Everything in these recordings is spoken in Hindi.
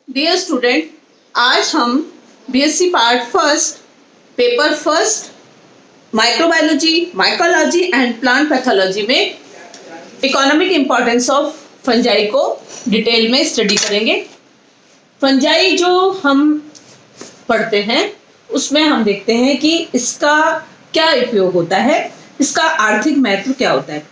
डियर स्टूडेंट, आज हम BSc part first paper first microbiology, mycology and plant pathology में इकोनॉमिक इम्पोर्टेंस ऑफ फंजाई को डिटेल में स्टडी करेंगे। फंजाई जो हम पढ़ते हैं उसमें हम देखते हैं कि इसका क्या उपयोग होता है, इसका आर्थिक महत्व क्या होता है।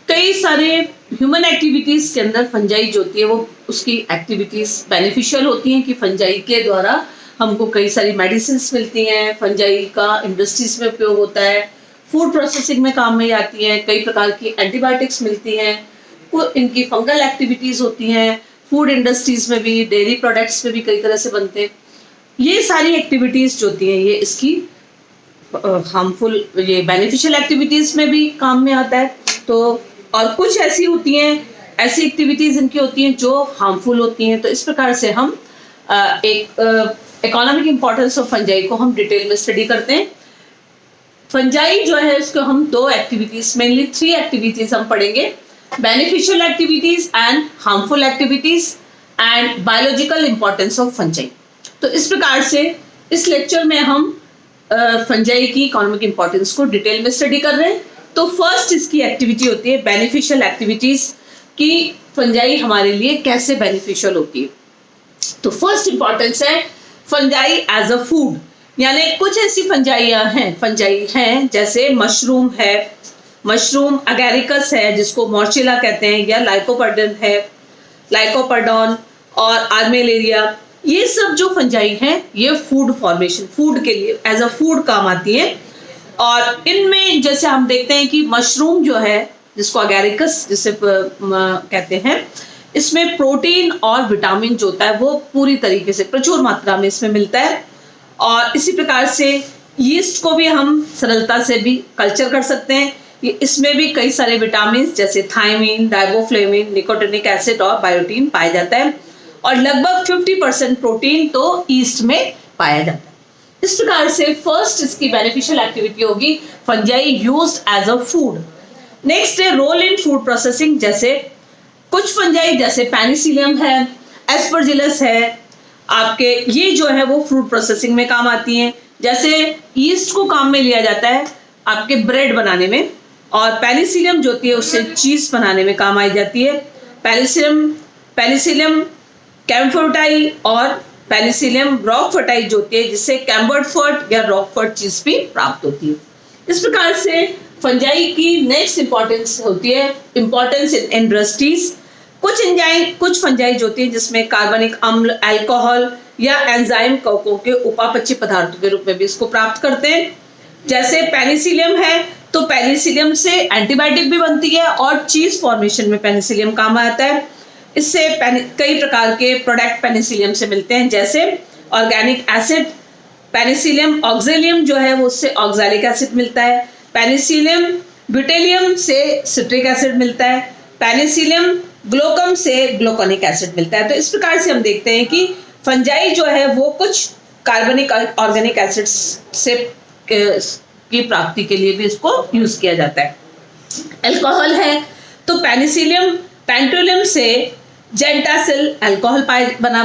कई सारे ह्यूमन एक्टिविटीज के अंदर फंजाई जो होती है वो उसकी एक्टिविटीज बेनिफिशियल होती हैं कि फंजाई के द्वारा हमको कई सारी मेडिसिन मिलती हैं। फंजाई का इंडस्ट्रीज में उपयोग होता है, फूड प्रोसेसिंग में काम में आती है, कई प्रकार की एंटीबायोटिक्स मिलती हैं, इनकी फंगल एक्टिविटीज होती हैं, फूड इंडस्ट्रीज में भी, डेयरी प्रोडक्ट्स में भी कई तरह से बनते हैं। ये सारी एक्टिविटीज जो होती हैं ये इसकी हार्मफुल, ये बेनिफिशियल एक्टिविटीज में भी काम में आता है। तो और कुछ ऐसी होती हैं, ऐसी एक्टिविटीज इनकी होती हैं जो हार्मफुल होती हैं। तो इस प्रकार से हम एक इकोनॉमिक इम्पोर्टेंस ऑफ फंजाई को हम डिटेल में स्टडी करते हैं। फंजाई जो है उसको हम दो एक्टिविटीज, मेनली 3 एक्टिविटीज हम पढ़ेंगे, beneficial activities and harmful activities and biological importance of fungi. तो इस प्रकार से इस लेक्चर में हम फंजाई की इकोनॉमिक इम्पोर्टेंस को डिटेल में स्टडी कर रहे हैं। तो फर्स्ट इसकी एक्टिविटी होती है बेनिफिशियल एक्टिविटीज, की फंजाई हमारे लिए कैसे बेनिफिशियल होती है। तो फर्स्ट इंपॉर्टेंस है फंजाई एज अ फूड, यानी कुछ ऐसी फंजाई हैं जैसे मशरूम है, मशरूम अगैरिकस है जिसको मॉर्चिला कहते हैं, या लाइकोपर्डन है, लाइकोपर्डोन और आर्मेलेरिया। ये सब जो फंजाई हैं ये फूड फॉर्मेशन, फूड के लिए एज अ फूड काम आती है। और इनमें जैसे हम देखते हैं कि मशरूम जो है जिसको अगैरिकस जिसे कहते हैं, इसमें प्रोटीन और विटामिन जो होता है वो पूरी तरीके से प्रचुर मात्रा में इसमें मिलता है। और इसी प्रकार से यीस्ट को भी हम सरलता से भी कल्चर कर सकते हैं। इसमें भी कई सारे विटामिन जैसे थायमिन, राइबोफ्लेविन, निकोटिनिक एसिड और बायोटीन पाया जाता है। और लगभग 50% प्रोटीन तो ईस्ट में पाया जाता है। इस प्रकार से फर्स्ट इसकी बेनिफिशियल एक्टिविटी होगी fungi used as a food. Next है रोल इन फूड प्रोसेसिंग, जैसे कुछ फंजाई जैसे पेनिसिलियम है, एस्परजिलस है, आपके ये जो है वो फूड प्रोसेसिंग में काम आती हैं। जैसे ईस्ट को काम में लिया जाता है आपके ब्रेड बनाने में, और पेनिसिलियम जो होती है उससे चीज बनाने में काम आई जाती है। पेनिसिलियम कैम्फोर्टाई और पेनिसिलियम रॉकफर्टाई जो होती है जिससे कैम्बर्टफर्ट या रॉकफर्ट चीज भी प्राप्त होती है। इस प्रकार से फंजाई की नेक्स्ट इंपॉर्टेंस होती है इंपॉर्टेंस इन इंडस्ट्रीज। कुछ फंजाई जो होती है जिसमें कार्बनिक अम्ल, अल्कोहल या एंजाइम कवकों के उपापचय पदार्थों के रूप में भी इसको प्राप्त करते हैं। जैसे पेनिसिलियम है तो पेनिसिलियम से एंटीबायोटिक भी बनती है और चीज फॉर्मेशन में पेनिसिलियम काम आता है। इससे कई प्रकार के प्रोडक्ट पेनिसिलियम से मिलते हैं, जैसे ऑर्गेनिक एसिड, पेनिसिलियम ऑक्जेलियम जो है वो उससे ऑक्जेलिक एसिड मिलता है, पेनिसिलियम ब्यूटेलियम से सिट्रिक एसिड मिलता है, पेनिसिलियम ग्लोकम से ग्लूकोनिक एसिड मिलता है। तो इस प्रकार से हम देखते हैं कि फंजाई जो है वो कुछ कार्बनिक ऑर्गेनिक एसिड्स से की प्राप्ति के लिए भी इसको यूज किया जाता है। अल्कोहल है तो पेनिसिलियम पेंटोलियम से जेंटासिल अल्कोहल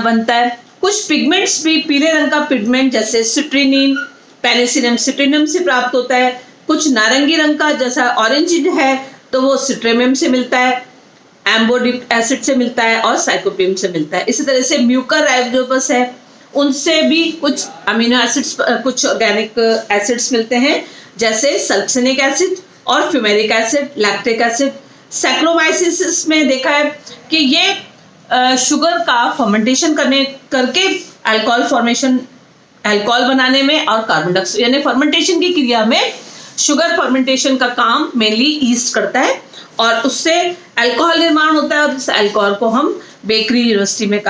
बनता है। कुछ पिगमेंट्स भी, पीले रंग का पिगमेंट जैसे सिट्रिनिन पेनिसिलियम सिट्रिनियम से प्राप्त होता है। कुछ नारंगी रंग का जैसा ऑरेंज है तो वो सिट्रेमियम से मिलता है, एम्बोडिक एसिड से मिलता है और साइकोपियम से मिलता है। इसी तरह से म्यूकर राइजोपस है, उनसे भी कुछ अमीनो एसिड्स, कुछ ऑर्गेनिक एसिड्स मिलते हैं जैसे सल्फोनिक एसिड और fumaric acid, lactic acid. Saccharomyces में देखा है कि ये शुगर का फर्मेंटेशन करके अल्कोहल बनाने में और कार्बन डाइऑक्साइड यानी फर्मेंटेशन की क्रिया में शुगर फर्मेंटेशन का काम मेनली ईस्ट करता है और उससे अल्कोहल निर्माण होता है। और इस अल्कोहल को हम बेकरी यूनिवर्सिटी में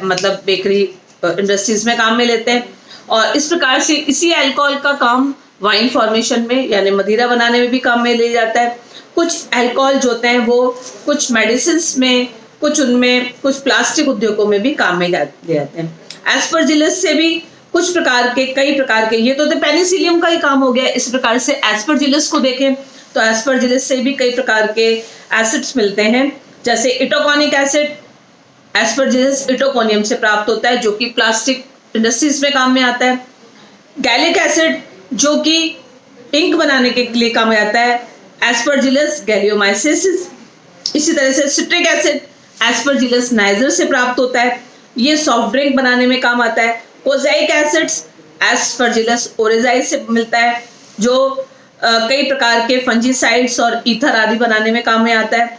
मतलब बेकरी इंडस्ट्रीज में काम में लेते हैं। और इस प्रकार से इसी अल्कोहल का काम वाइन फॉर्मेशन में यानी मदिरा बनाने में भी काम में ले जाता है। कुछ अल्कोहल जो होते हैं वो कुछ मेडिसिन में, कुछ प्लास्टिक उद्योगों में भी काम में ले जाते हैं। एस्परजिलस से भी कई प्रकार के, ये तो पेनिसिलियम का ही काम हो गया। इस प्रकार से एस्परजिलस को देखें तो एस्परजिलस से भी कई प्रकार के एसिड्स मिलते हैं जैसे इटोकॉनिक एसिड, एस्परजिलस इटोकोनियम से प्राप्त होता है जो कि प्लास्टिक इंडस्ट्रीज में काम में आता है। गैलिक एसिड जो कि इंक बनाने के लिए काम में आता है, एस्परजिलस गैलियोमाइसिस। इसी तरह से सिट्रिक एसिड एस्परजिलस नाइजर से प्राप्त होता है, ये सॉफ्ट ड्रिंक बनाने में काम आता है। ओजाइक एसिड्स एस्परजिलस ओरेजाई से मिलता है जो कई प्रकार के फंजीसाइड्स और ईथर आदि बनाने में काम में आता है।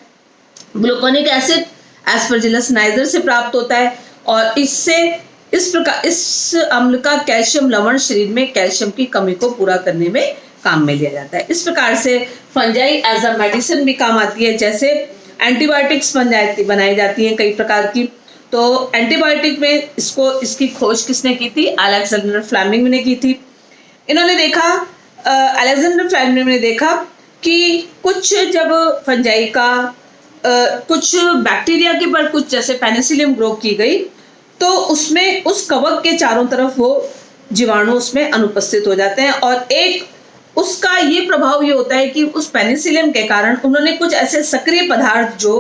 ग्लूकोनिक एसिड एस्परजिलस नाइजर से प्राप्त होता है और इस अम्ल का कैल्शियम लवण शरीर में कैल्शियम की कमी को पूरा करने में काम में लिया जाता है। इस प्रकार से फंजाई एज अ मेडिसिन भी काम आती है, जैसे एंटीबायोटिक्स बनाई जाती हैं कई प्रकार की। तो एंटीबायोटिक में इसकी खोज किसने की थी? अलेक्जेंडर फ्लेमिंग ने की थी। इन्होंने देखा, अलेक्जेंडर फ्लेमिंग ने देखा कि कुछ जब फंजाई का कुछ बैक्टीरिया के पर कुछ जैसे पेनिसिलियम ग्रो की गई तो उसमें उस कवक के चारों तरफ वो जीवाणु उसमें अनुपस्थित हो जाते हैं और एक उसका ये प्रभाव ये होता है कि उस पेनिसिलियम के कारण उन्होंने कुछ ऐसे सक्रिय पदार्थ जो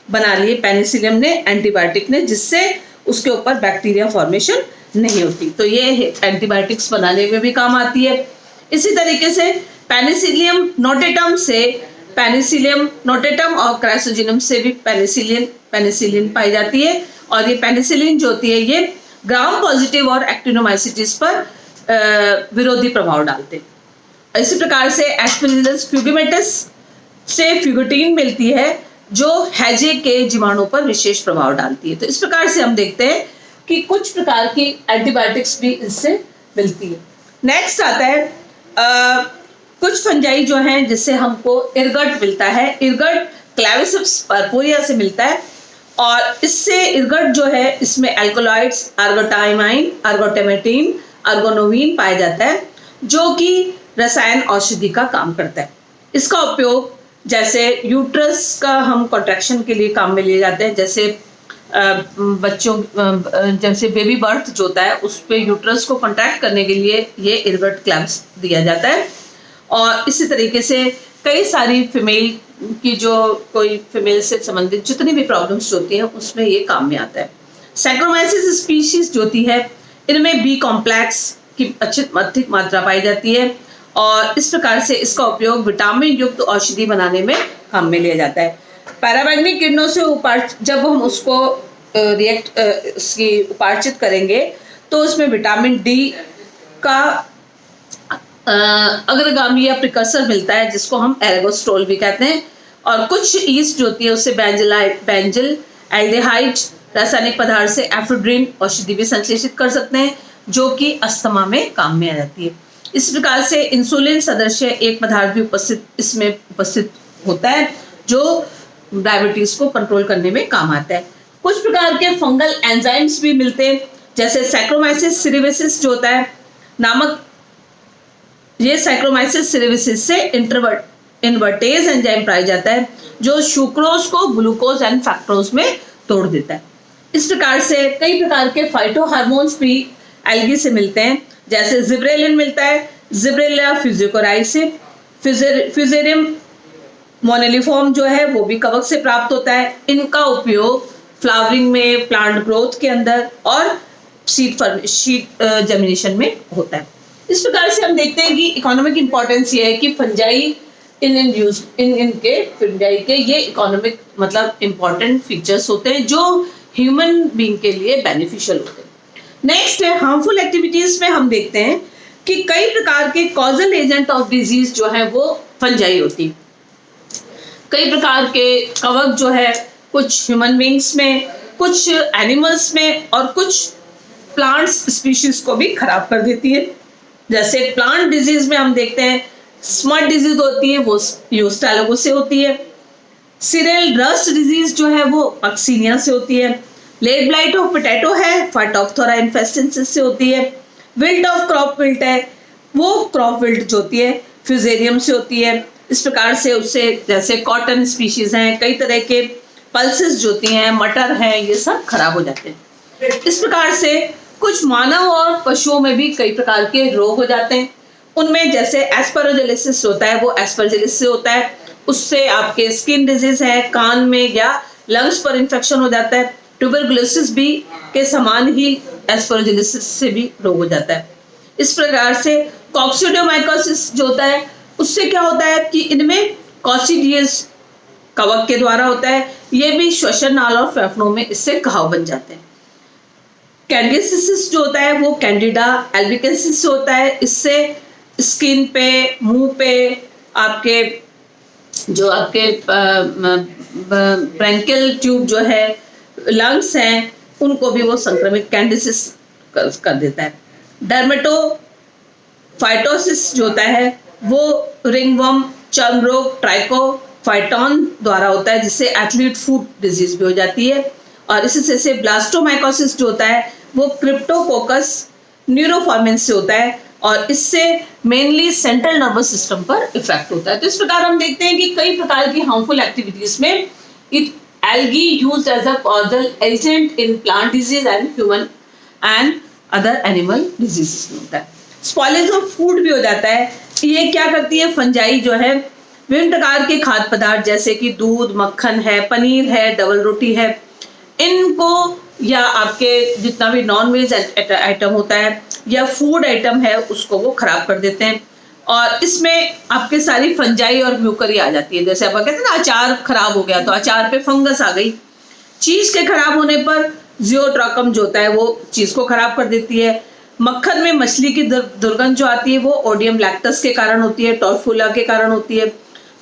बना लिए पेनिसिलियम ने, एंटीबायोटिक ने, जिससे उसके ऊपर बैक्टीरिया फॉर्मेशन नहीं होती। तो ये एंटीबायोटिक्स बनाने में भी काम आती है। इसी तरीके से पेनिसिलियम नोटेटम और क्राइसोजिनम से भी पेनिसिलिन पाई जाती है और ये पेनिसिलिन जो होती है ये ग्राम पॉजिटिव और एक्टिनोमाइसिटिस पर विरोधी प्रभाव डालते हैं। इसी प्रकार से एस्परजिलस फ्यूगिमेटस से फ्यूगेटीन मिलती है जो हैजे के जीवाणु पर विशेष प्रभाव डालती है। तो इस प्रकार से हम देखते हैं कि कुछ प्रकार की एंटीबायोटिक्स भी इससे मिलती है। नेक्स्ट आता है कुछ फंजाई जो हैं जिससे हमको इरगट मिलता है। इरगट क्लेविसिप्स पर्पोरिया से मिलता है और इससे इरगट जो है इसमें एल्कोलॉइड्स अर्गोटाइमाइन, अर्गोटेमेटिन, अर्गोनोविन पाया जाता है जो कि रसायन औषधि का काम करता है। इसका उपयोग जैसे यूट्रस का हम कॉन्ट्रैक्शन के लिए काम में लिए जाते हैं, जैसे बच्चों जैसे बेबी बर्थ जो होता है उस पे यूट्रस को कॉन्ट्रैक्ट करने के लिए ये इरगट क्लैम्प्स दिया जाता है। और इसी तरीके से कई सारी फीमेल की जो कोई फीमेल से संबंधित जितनी भी प्रॉब्लम्स होती हैं उसमें ये काम में आता है। सैक्रोमाइसिस स्पीशीज जो होती है इनमें बी कॉम्प्लेक्स की अधिक मात्रा पाई जाती है और इस प्रकार से इसका उपयोग विटामिन युक्त औषधि बनाने में काम में लिया जाता है। पैरामैग्नेटिक किरणों से जब हम उसको उपार्जित करेंगे तो उसमें विटामिन डी का अग्रगामी या प्रिकर्सर मिलता है जिसको हम एर्गोस्ट्रोल भी कहते हैं। और कुछ ईस्ट जो होती है उससे बेंजिल एल्डिहाइड रासायनिक पदार्थ से एफेड्रिन औषधि भी संश्लेषित कर सकते हैं जो कि अस्थमा में काम में आ जाती है। इस प्रकार से इंसुलिन सदृश्य एक पदार्थ भी इसमें उपस्थित होता है जो डायबिटीज को कंट्रोल करने में काम आता है। कुछ प्रकार के फंगल एंजाइम्स भी मिलते हैं जैसे सैक्रोमाइसिस सिरिवेसिस जो होता है नामक, ये सैक्रोमाइसिस सिरिवेसिस से इन्वर्टेज एंजाइम पाया जाता है जो सुक्रोज को ग्लूकोज एंड फ्रक्टोज में तोड़ देता है। इस प्रकार से कई प्रकार के फाइटो हार्मोन्स भी एल्गी से मिलते हैं, जैसे जिब्रेलिन मिलता है जिब्रेलिया फ्यूजिकोराई से। फ्यूजेरियम मोनेलिफॉर्म जो है वो भी कवक से प्राप्त होता है। इनका उपयोग फ्लावरिंग में, प्लांट ग्रोथ के अंदर और सीड जर्मिनेशन में होता है। इस प्रकार से हम देखते हैं कि इकोनॉमिक इंपॉर्टेंस ये है कि फंजाई इनके फंजाई के ये इकोनॉमिक मतलब इंपॉर्टेंट फीचर्स होते हैं जो ह्यूमन बीइंग के लिए बेनिफिशियल होते हैं। नेक्स्ट है हार्मफुल एक्टिविटीज में हम देखते हैं कि कई प्रकार के कॉजल एजेंट ऑफ डिजीज जो है वो फंजाई होती है। कई प्रकार के कवक जो है कुछ ह्यूमन बीइंग्स में, कुछ एनिमल्स में और कुछ प्लांट्स स्पीशीज को भी खराब कर देती है। जैसे प्लांट डिजीज में हम देखते हैं स्मट डिजीज होती है वो यूस्टालोगो से होती है। सीरियल रस्ट डिजीज जो है वो अक्सीनिया से होती है। लेड ब्लाइट ऑफ पोटैटो है फाइटोप्थोरा इन्फेस्टेंसिस से होती है। विल्ट ऑफ क्रॉप विल्ट है वो क्रॉप विल्ट जो होती है फ्यूजेरियम से होती है। इस प्रकार से उससे जैसे कॉटन स्पीशीज हैं, कई तरह के पल्सेस जो होती हैं, मटर हैं, ये सब खराब हो जाते हैं। इस प्रकार से कुछ मानव और पशुओं में भी कई प्रकार के रोग हो जाते हैं। उनमें जैसे एस्परजिलिसिस होता है वो एस्परजिलिस से होता है, उससे आपके स्किन डिजीज है, कान में या लंग्स पर इंफेक्शन हो जाता है। ट्यूबरकुलोसिस भी के समान ही एस्परजिलोसिस से भी रोग हो जाता है। इस प्रकार से कॉक्सिडियोमाइकोसिस जो होता है उससे क्या होता है कि इनमें कॉक्सीडियस कवक के द्वारा होता है, ये भी श्वसन नाल और फेफड़ों में इससे घाव बन जाते हैं। कैंडिडियासिस जो होता है वो कैंडिडा एल्बिकेंसिस होता है, इससे स्किन पे, मुंह पे, आपके जो आपके ब्रैंकियल ट्यूब जो है, लंग्स हैं, उनको भी वो संक्रमित कैंडिडियासिस कर देता है। डर्मेटोफाइटोसिस जो होता है वो रिंगवर्म, चर्म रोग, ट्राइकोफाइटॉन द्वारा होता है, जिससे एथलीट फुट डिजीज भी हो जाती है। और इसी से ब्लास्टोमाइकोसिस जो होता है वो क्रिप्टोकोकस न्यूरोफॉर्मेंस से होता है और इससे मेनली सेंट्रल नर्वस सिस्टम पर इफेक्ट होता है। तो इस प्रकार हम देखते हैं कि कई प्रकार की हार्मफुल एक्टिविटीज में algae used as a causal agent in plant disease and human and other animal diseases में होता है। स्पॉइलेज ऑफ फूड भी हो जाता है। ये क्या करती है, फंजाई जो है विभिन्न प्रकार के खाद्य पदार्थ जैसे कि दूध, मक्खन है, पनीर है, डबल रोटी है, इनको या आपके जितना भी नॉन वेज आइटम होता है या फूड आइटम है उसको वो खराब कर देते हैं। और इसमें आपके सारी फंजाई और म्यूकरी आ जाती है। जैसे आप कहते हैं ना अचार खराब हो गया तो अचार पे फंगस आ गई। चीज के खराब होने पर जियोट्रॉकम जो होता है वो चीज को खराब कर देती है। मक्खन में मछली की दुर्गंध जो आती है वो ओडियम लैक्टस के कारण होती है, टॉर्फुला के कारण होती है।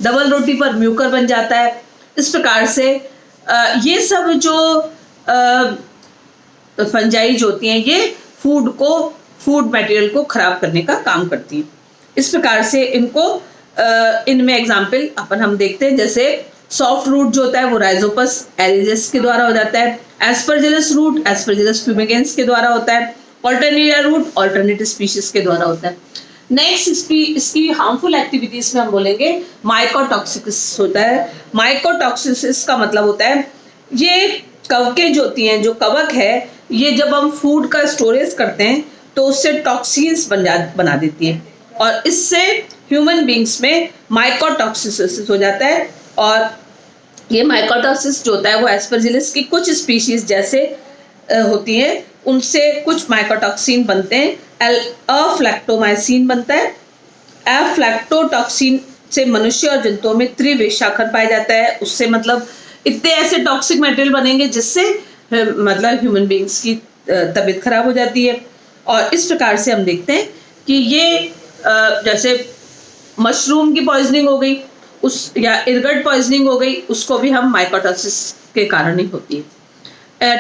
डबल रोटी पर म्यूकर बन जाता है। इस प्रकार से ये सब जो फंजाई जो होती हैं ये फूड मटेरियल को खराब करने का काम करती हैं। इस प्रकार से इनको इनमें एग्जाम्पल अपन हम देखते हैं, जैसे सॉफ्ट रूट जो होता है वो राइजोपस एरिजेस के द्वारा हो जाता है। एस्परजिलस रूट एस्परजिलस फ्यूमिगेंस के द्वारा होता है। ऑल्टरनेरिया रूट ऑल्टरनेट स्पीशीज के द्वारा होता है। नेक्स्ट इसकी हार्मफुल एक्टिविटीज में हम बोलेंगे माइकोटॉक्सिस होता है। माइकोटॉक्सिस का मतलब होता है ये कवकें जो होती हैं, जो कवक है, ये जब हम फूड का स्टोरेज करते हैं तो उससे टॉक्सिन्स बना देती है और इससे ह्यूमन बींग्स में माइकोटॉक्सिस हो जाता है। और ये माइकोटॉक्सिस जो होता है वो एस्परजिलस की कुछ स्पीशीज जैसे होती हैं, उनसे कुछ माइकोटॉक्सिन बनते हैं। अफ्लैक्टोमाइसिन बनता है। अफ्लैक्टोटॉक्सिन से मनुष्य और जंतुओं में त्रिविषाखर पाया जाता है। उससे मतलब इतने ऐसे टॉक्सिक मटेरियल बनेंगे जिससे मतलब ह्यूमन बींग्स की तबीयत खराब हो जाती है। और इस प्रकार से हम देखते हैं कि ये जैसे मशरूम की पॉइजनिंग हो गई उस या इरगट पॉइजनिंग हो गई, उसको भी हम माइकोटॉक्सिस के कारण ही होती है।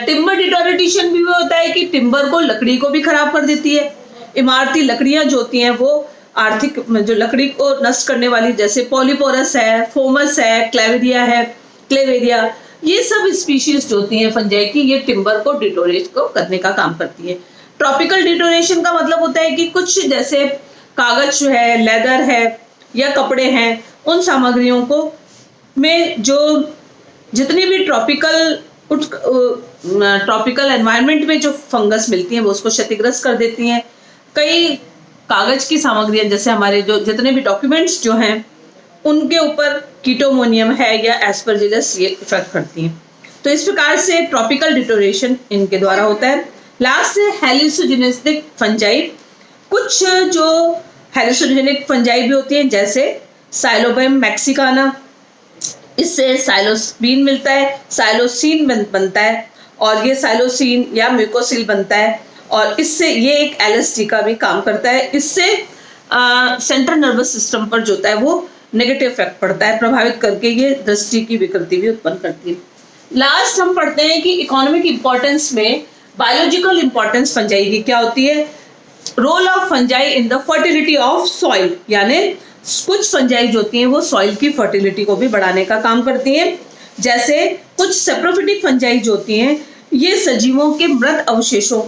टिम्बर डिटोरेटेशन भी होता है कि टिम्बर को, लकड़ी को भी खराब कर देती है। इमारती लकड़ियां जो होती हैं वो आर्थिक जो लकड़ी को नष्ट करने वाली जैसे पॉलीपोरस है, फोमस है, क्लेवेरिया, ये सब स्पीशीज जो होती हैं फंजाई की, ये टिम्बर को डिटोरेट को करने का काम करती है। ट्रॉपिकल डिटोरेशन का मतलब होता है कि कुछ जैसे कागज है, लेदर है या कपड़े हैं, उन सामग्रियों को में जो जितनी भी ट्रॉपिकल एनवायरनमेंट में जो फंगस मिलती हैं वो उसको क्षतिग्रस्त कर देती हैं। कई कागज की सामग्रियां जैसे हमारे जो जितने भी डॉक्यूमेंट्स जो हैं उनके ऊपर कीटोमोनियम है या एस्परजिलस ये इफेक्ट करती हैं। तो इस प्रकार से ट्रॉपिकल डिटोरेशन इनके द्वारा होता है। लास्ट है हेलुसिनोजेनिक फंजाई। कुछ जो हेलुसिनोजेनिक फंजाई भी होती हैं जैसे साइलोबियम मैक्सिकाना, इससे साइलोस्पीन मिलता है, साइलोसिन बनता है और ये साइलोसिन या म्यूकोसिल बनता है और इससे ये एक एलएसडी का भी काम करता है। इससे सेंट्रल नर्वस सिस्टम पर जो होता है वो नेगेटिव इफेक्ट पड़ता है, प्रभावित करके ये दृष्टि की विकृति भी उत्पन्न करती है। लास्ट हम पढ़ते हैं कि इकोनॉमिक इंपॉर्टेंस में बायोलॉजिकल इंपॉर्टेंस फंजाई की क्या होती है। Role of fungi in the fertility of soil, यानी कुछ फंजाई जो होती हैं वो सॉइल की फर्टिलिटी को भी बढ़ाने का काम करती हैं। जैसे कुछ सेप्रोफिटिक फंजाई जो होती हैं ये सजीवों के मृत अवशेषों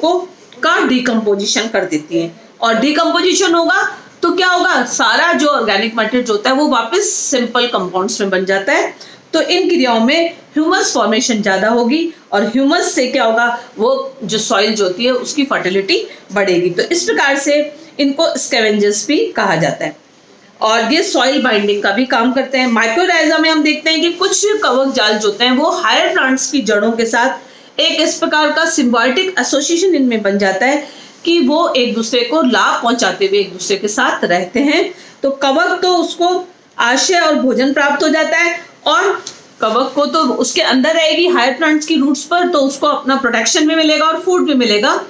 का डिकम्पोजिशन कर देती हैं और डिकम्पोजिशन होगा तो क्या होगा, सारा जो ऑर्गेनिक मटेरियल होता है वो वापस सिंपल कंपाउंड्स में बन जाता है। तो इन क्रियाओं में ह्यूमस फॉर्मेशन ज्यादा होगी और ह्यूमस से क्या होगा, वो जो सॉइल जो होती है उसकी फर्टिलिटी बढ़ेगी। तो इस प्रकार से इनको स्कैवेंजर्स भी कहा जाता है और ये सॉइल बाइंडिंग का भी काम करते हैं। माइक्रोराइजा में हम देखते हैं कि कुछ कवक जाल जो होते हैं वो हायर प्लांट्स की जड़ों के साथ एक इस प्रकार का सिम्बायोटिक एसोसिएशन इनमें बन जाता है कि वो एक दूसरे को लाभ पहुंचाते हुए एक दूसरे के साथ रहते हैं। तो कवक तो उसको आश्रय और भोजन प्राप्त हो जाता है, और कवक को तो उसके अंदर रहेगी हायर प्लांट्स की रूट्स पर, तो उसको अपना प्रोटेक्शन भी मिलेगा और फूड भी मिलेगा।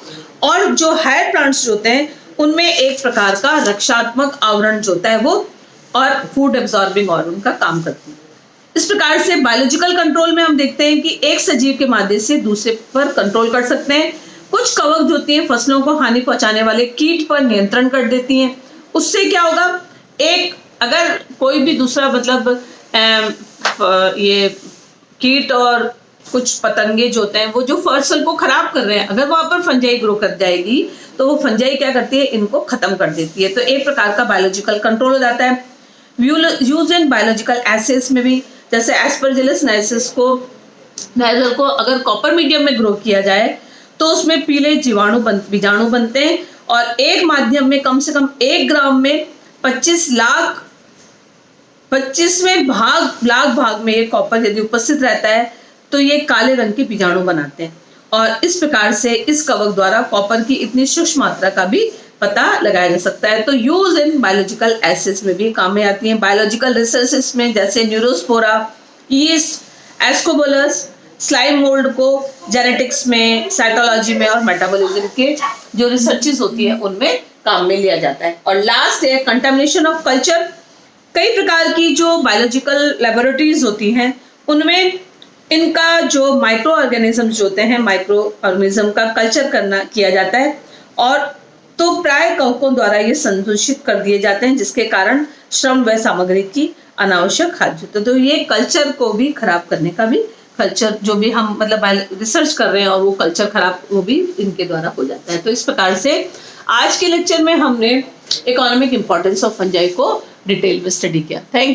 और जो हायर प्लांट्स जो होते हैं उनमें एक प्रकार का रक्षात्मक आवरण जो होता है वो और फूड एब्जॉर्बिंग ऑर्गन का काम करती है। इस प्रकार से बायोलॉजिकल कंट्रोल में हम देखते हैं कि एक सजीव के माध्यम से दूसरे पर कंट्रोल कर सकते हैं। कुछ कवक जो होती हैं फसलों को हानि पहुंचाने वाले कीट पर नियंत्रण कर देती हैं। उससे क्या होगा, एक अगर कोई भी दूसरा मतलब ये कीट और कुछ पतंगे जो होते हैं वो जो फसल को खराब कर रहे हैं, अगर वहां पर फंजाई ग्रो कर जाएगी तो वो फंजाई क्या करती है, इनको खत्म कर देती है। तो एक प्रकार का बायोलॉजिकल कंट्रोल हो जाता है। यूज इन बायोलॉजिकल एसिड्स में भी, जैसे एस्परजिलस नाइजर को अगर कॉपर मीडियम में ग्रो किया जाए तो उसमें पीले बीजाणु बनते हैं, और एक माध्यम में कम से कम 1 ग्राम में 25वें भाग में ये कॉपर यदि उपस्थित रहता है तो ये काले रंग के बीजाणु बनाते हैं। और इस प्रकार से इस कवक द्वारा कॉपर की इतनी सूक्ष्म मात्रा का भी पता लगाया जा सकता है। तो यूज इन बायोलॉजिकल एसिड्स में भी काम में आती हैं। बायोलॉजिकल रिसर्चेस में जैसे न्यूरोस्पोरा, यीस्ट, एस्कोबोलस, स्लाइम मोल्ड को जेनेटिक्स में, साइटोलॉजी में और मेटाबॉलिज्म के जो रिसर्चेस होती है उनमें काम में लिया जाता है। और लास्ट है कंटामिनेशन ऑफ कल्चर। कई प्रकार की जो बायोलॉजिकल लेबोरेटरीज होती हैं उनमें इनका जो माइक्रो ऑर्गेनिजम्स होते हैं, माइक्रो ऑर्गेनिज्म का कल्चर किया जाता है, और तो प्राय कवकों द्वारा ये संदूषित कर दिए जाते हैं, जिसके कारण श्रम व सामग्री की अनावश्यक खर्च होता है। तो ये कल्चर को भी खराब करने का भी, कल्चर जो भी हम मतलब रिसर्च कर रहे हैं और वो कल्चर खराब, वो भी इनके द्वारा हो जाता है। तो इस प्रकार से आज के लेक्चर में हमने इकोनॉमिक इंपॉर्टेंस ऑफ फंजाई को डिटेल में स्टडी किया। Thank you.